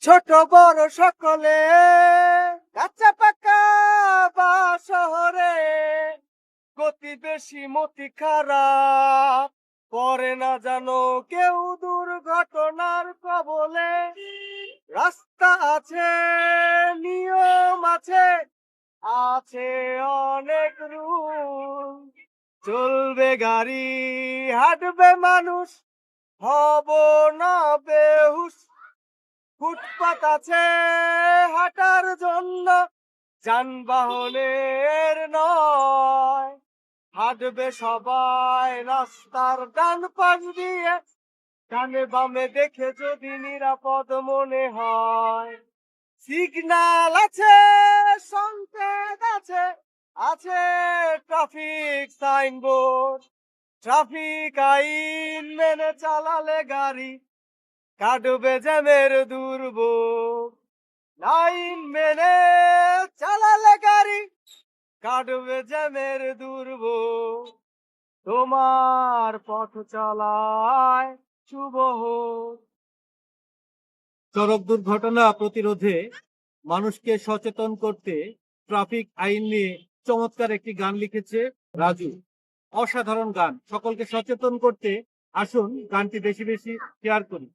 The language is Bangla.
ছোট বড় সকলে, কাঁচা পাকা বা শহরে, গতি বেশি মতি খারাপ, পরে না জানো কেউ দুর্ঘটনার কবলে। রাস্তা আছে, নিয়ম আছে, আছে অনেক রুল, চলবে গাড়ি, হাঁটবে মানুষ, হব না বেহুশ। ফুটপাত আছে হাঁটার জন্য, যানবাহনের নয়, হাঁটবে সবাই রাস্তার ডান পাশ দিয়ে, ডানে বামে দেখে যদি নিরাপদ মনে হয়। সিগন্যাল আছে, সংকেত আছে, আছে ট্রাফিক সাইনবোর্ড, ট্রাফিক আইন মেনে চালালে গাড়ি কাটবে জ্যামের দুর্ভোগ। লাইন মেনে চালালে গাড়ি কাটবে জ্যামের দুর্ভোগ। তোমার পথ চলায় শুভ হোক। সড়ক দুর্ঘটনা প্রতিরোধে মানুষকে সচেতন করতে ট্রাফিক আইন নিয়ে চমৎকার একটি গান লিখেছে রাজু। অসাধারণ গান, সকলকে সচেতন করতে আসুন গানটি বেশি বেশি শেয়ার করি।